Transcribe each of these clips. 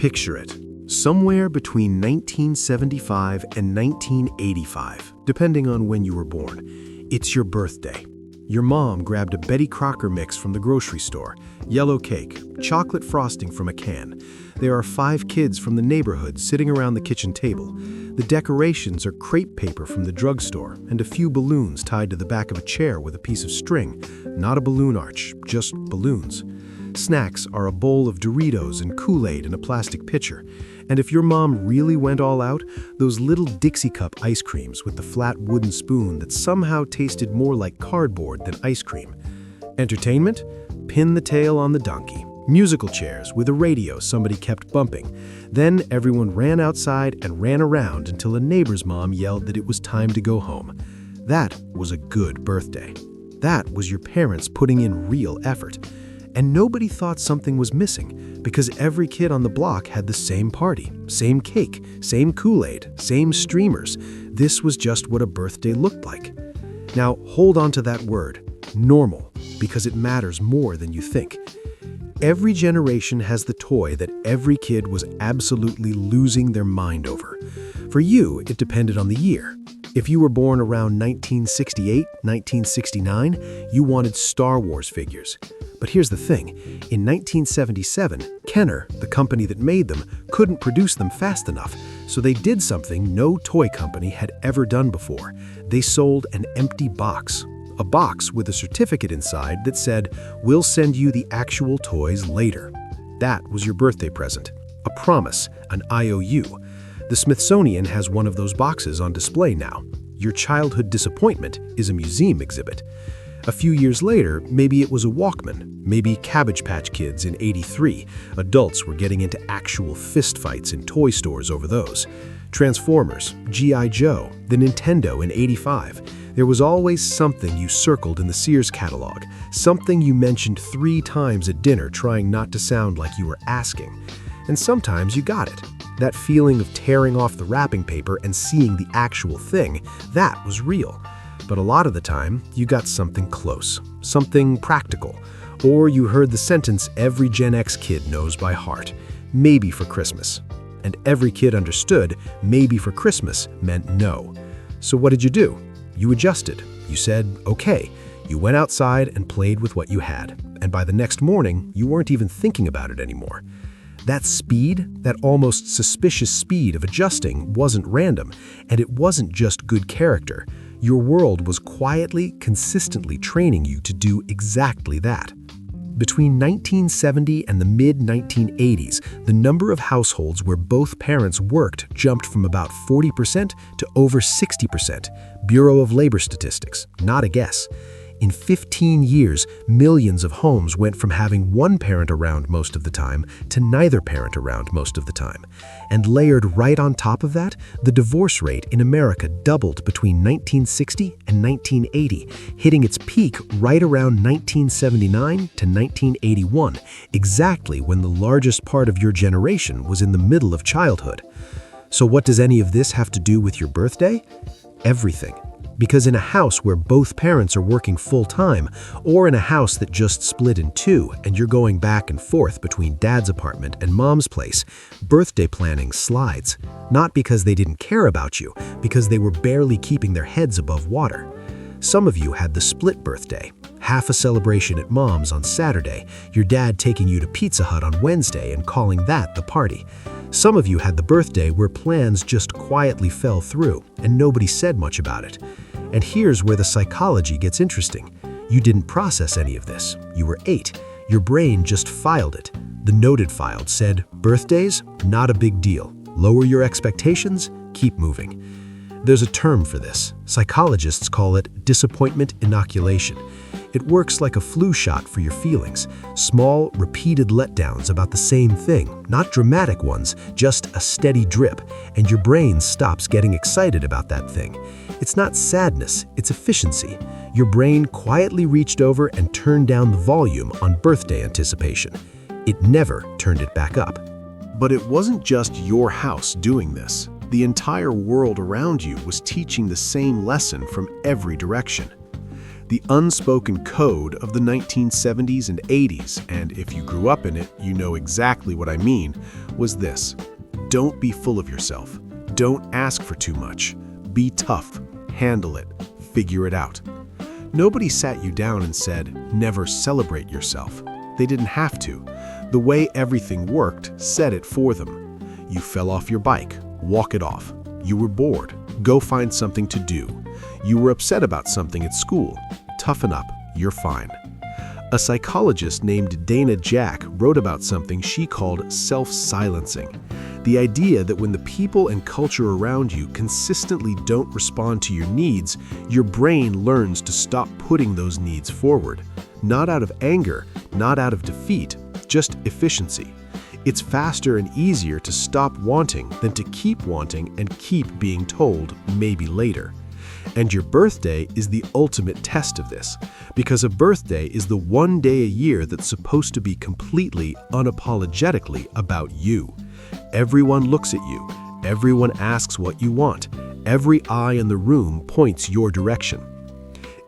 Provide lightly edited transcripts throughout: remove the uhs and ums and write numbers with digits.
Picture it. Somewhere between 1975 and 1985, depending on when you were born, it's your birthday. Your mom grabbed a Betty Crocker mix from the grocery store, yellow cake, chocolate frosting from a can. There are 5 kids from the neighborhood sitting around the kitchen table. The decorations are crepe paper from the drugstore and a few balloons tied to the back of a chair with a piece of string. Not a balloon arch, just balloons. Snacks are a bowl of Doritos and Kool-Aid in a plastic pitcher. And if your mom really went all out, those little Dixie Cup ice creams with the flat wooden spoon that somehow tasted more like cardboard than ice cream. Entertainment? Pin the tail on the donkey. Musical chairs with a radio somebody kept bumping. Then everyone ran outside and ran around until a neighbor's mom yelled that it was time to go home. That was a good birthday. That was your parents putting in real effort. And nobody thought something was missing because every kid on the block had the same party, same cake, same Kool-Aid, same streamers. This was just what a birthday looked like. Now hold on to that word, normal, because it matters more than you think. Every generation has the toy that every kid was absolutely losing their mind over. For you, it depended on the year. If you were born around 1968, 1969, you wanted Star Wars figures. But here's the thing, in 1977, Kenner, the company that made them, couldn't produce them fast enough, so they did something no toy company had ever done before. They sold an empty box. A box with a certificate inside that said, "We'll send you the actual toys later." That was your birthday present. A promise, an IOU. The Smithsonian has one of those boxes on display now. Your childhood disappointment is a museum exhibit. A few years later, maybe it was a Walkman, maybe Cabbage Patch Kids in '83. Adults were getting into actual fistfights in toy stores over those. Transformers, G.I. Joe, the Nintendo in '85. There was always something you circled in the Sears catalog, something you mentioned 3 times at dinner trying not to sound like you were asking. And sometimes you got it. That feeling of tearing off the wrapping paper and seeing the actual thing, that was real. But a lot of the time, you got something close, something practical. Or you heard the sentence every Gen X kid knows by heart, maybe for Christmas. And every kid understood maybe for Christmas meant no. So what did you do? You adjusted. You said, okay. You went outside and played with what you had. And by the next morning, you weren't even thinking about it anymore. That speed, that almost suspicious speed of adjusting wasn't random, and it wasn't just good character. Your world was quietly, consistently training you to do exactly that. Between 1970 and the mid-1980s, the number of households where both parents worked jumped from about 40% to over 60%. Bureau of Labor Statistics, not a guess. In 15 years, millions of homes went from having one parent around most of the time to neither parent around most of the time. And layered right on top of that, the divorce rate in America doubled between 1960 and 1980, hitting its peak right around 1979 to 1981, exactly when the largest part of your generation was in the middle of childhood. So what does any of this have to do with your birthday? Everything. Because in a house where both parents are working full-time, or in a house that just split in 2 and you're going back and forth between dad's apartment and mom's place, birthday planning slides. Not because they didn't care about you, because they were barely keeping their heads above water. Some of you had the split birthday, half a celebration at mom's on Saturday, your dad taking you to Pizza Hut on Wednesday and calling that the party. Some of you had the birthday where plans just quietly fell through and nobody said much about it. And here's where the psychology gets interesting. You didn't process any of this. You were 8. Your brain just filed it. The noted file said, birthdays, not a big deal. Lower your expectations, keep moving. There's a term for this. Psychologists call it disappointment inoculation. It works like a flu shot for your feelings. Small, repeated letdowns about the same thing, not dramatic ones, just a steady drip, and your brain stops getting excited about that thing. It's not sadness, it's efficiency. Your brain quietly reached over and turned down the volume on birthday anticipation. It never turned it back up. But it wasn't just your house doing this. The entire world around you was teaching the same lesson from every direction. the unspoken code of the 1970s and 80s, and if you grew up in it, you know exactly what I mean, was this: don't be full of yourself. Don't ask for too much. Be tough. Handle it. Figure it out. Nobody sat you down and said, never celebrate yourself. They didn't have to. The way everything worked said it for them. You fell off your bike. Walk it off. You were bored. Go find something to do. You were upset about something at school. Toughen up. You're fine. A psychologist named Dana Jack wrote about something she called self-silencing. The idea that when the people and culture around you consistently don't respond to your needs, your brain learns to stop putting those needs forward. Not out of anger, not out of defeat, just efficiency. It's faster and easier to stop wanting than to keep wanting and keep being told maybe later. And your birthday is the ultimate test of this, because a birthday is the one day a year that's supposed to be completely, unapologetically about you. Everyone looks at you. Everyone asks what you want. Every eye in the room points your direction.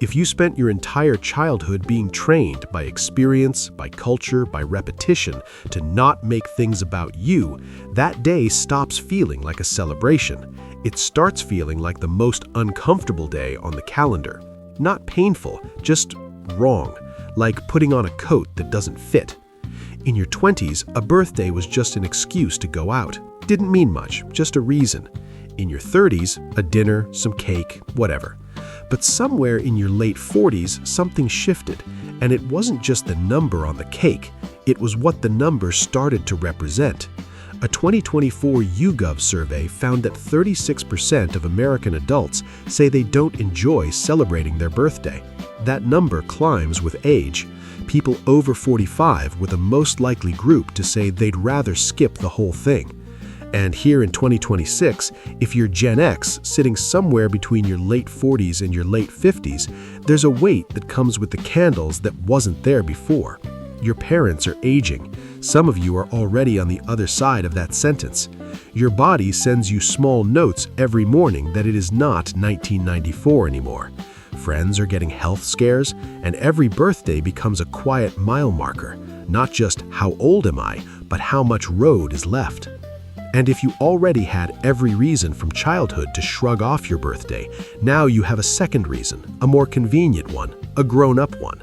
If you spent your entire childhood being trained by experience, by culture, by repetition to not make things about you, that day stops feeling like a celebration. It starts feeling like the most uncomfortable day on the calendar. Not painful, just wrong, like putting on a coat that doesn't fit. In your 20s, a birthday was just an excuse to go out. Didn't mean much, just a reason. In your 30s, a dinner, some cake, whatever. But somewhere in your late 40s, something shifted, and it wasn't just the number on the cake, it was what the number started to represent. A 2024 YouGov survey found that 36% of American adults say they don't enjoy celebrating their birthday. That number climbs with age. People over 45 were the most likely group to say they'd rather skip the whole thing. And here in 2026, if you're Gen X, sitting somewhere between your late 40s and your late 50s, there's a weight that comes with the candles that wasn't there before. Your parents are aging. Some of you are already on the other side of that sentence. Your body sends you small notes every morning that it is not 1994 anymore. Friends are getting health scares, and every birthday becomes a quiet mile marker. Not just how old am I, but how much road is left. And if you already had every reason from childhood to shrug off your birthday, now you have a second reason, a more convenient one, a grown-up one.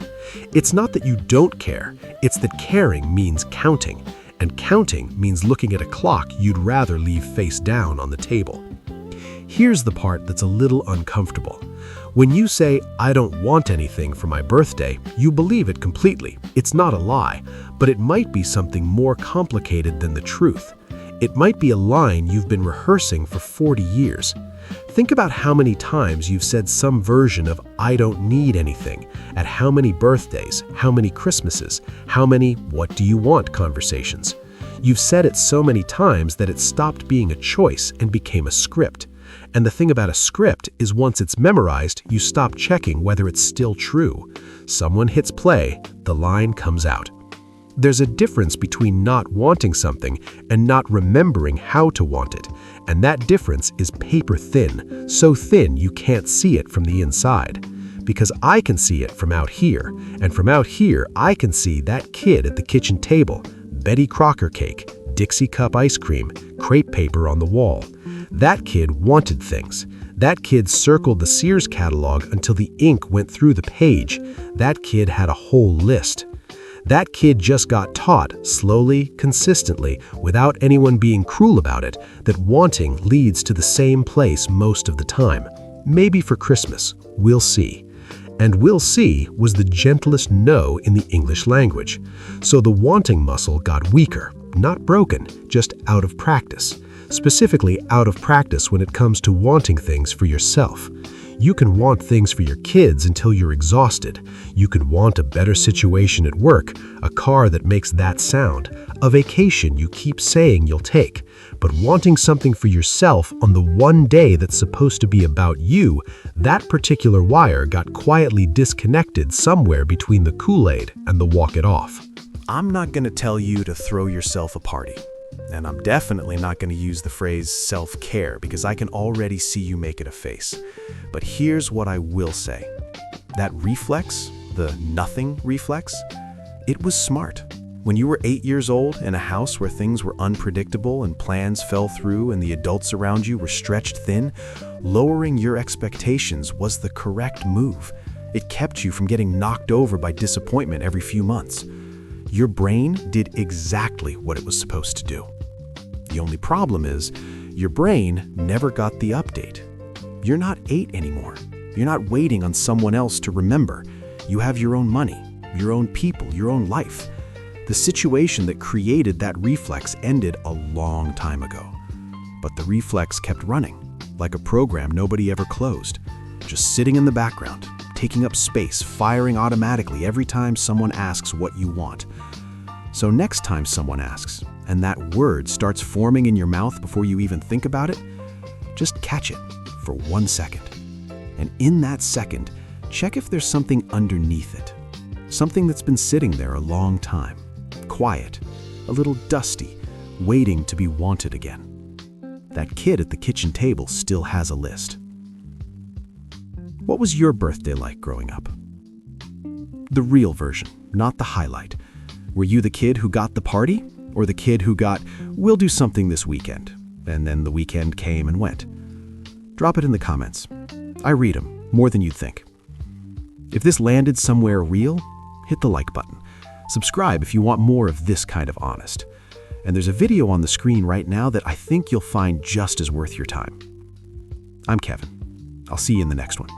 It's not that you don't care, it's that caring means counting, and counting means looking at a clock you'd rather leave face down on the table. Here's the part that's a little uncomfortable. When you say, "I don't want anything for my birthday," you believe it completely. It's not a lie, but it might be something more complicated than the truth. It might be a line you've been rehearsing for 40 years. Think about how many times you've said some version of "I don't need anything" at how many birthdays, how many Christmases, how many "what do you want" conversations. You've said it so many times that it stopped being a choice and became a script. And the thing about a script is once it's memorized, you stop checking whether it's still true. Someone hits play, the line comes out. There's a difference between not wanting something and not remembering how to want it, and that difference is paper thin, so thin you can't see it from the inside. Because I can see it from out here, and from out here I can see that kid at the kitchen table, Betty Crocker cake, Dixie Cup ice cream, crepe paper on the wall. That kid wanted things. That kid circled the Sears catalog until the ink went through the page. That kid had a whole list. That kid just got taught, slowly, consistently, without anyone being cruel about it, that wanting leads to the same place most of the time. Maybe for Christmas, we'll see. And "we'll see" was the gentlest no in the English language. So the wanting muscle got weaker, not broken, just out of practice. Specifically out of practice when it comes to wanting things for yourself. You can want things for your kids until you're exhausted. You can want a better situation at work, a car that makes that sound, a vacation you keep saying you'll take. But wanting something for yourself on the one day that's supposed to be about you, that particular wire got quietly disconnected somewhere between the Kool-Aid and the walk it off. I'm not going to tell you to throw yourself a party. And I'm definitely not going to use the phrase self-care because I can already see you make it a face. But here's what I will say. That reflex, the nothing reflex, it was smart. When you were 8 years old in a house where things were unpredictable and plans fell through and the adults around you were stretched thin, lowering your expectations was the correct move. It kept you from getting knocked over by disappointment every few months. Your brain did exactly what it was supposed to do. The only problem is, your brain never got the update. You're not 8 anymore. You're not waiting on someone else to remember. You have your own money, your own people, your own life. The situation that created that reflex ended a long time ago. But the reflex kept running, like a program nobody ever closed, just sitting in the background, taking up space, firing automatically every time someone asks what you want. So next time someone asks, and that word starts forming in your mouth before you even think about it, just catch it for 1 second. And in that second, check if there's something underneath it. Something that's been sitting there a long time. Quiet, a little dusty, waiting to be wanted again. That kid at the kitchen table still has a list. What was your birthday like growing up? The real version, not the highlight. Were you the kid who got the party? Or the kid who got, "We'll do something this weekend," and then the weekend came and went? Drop it in the comments. I read them, more than you'd think. If this landed somewhere real, hit the like button. Subscribe if you want more of this kind of honest. And there's a video on the screen right now that I think you'll find just as worth your time. I'm Kevin. I'll see you in the next one.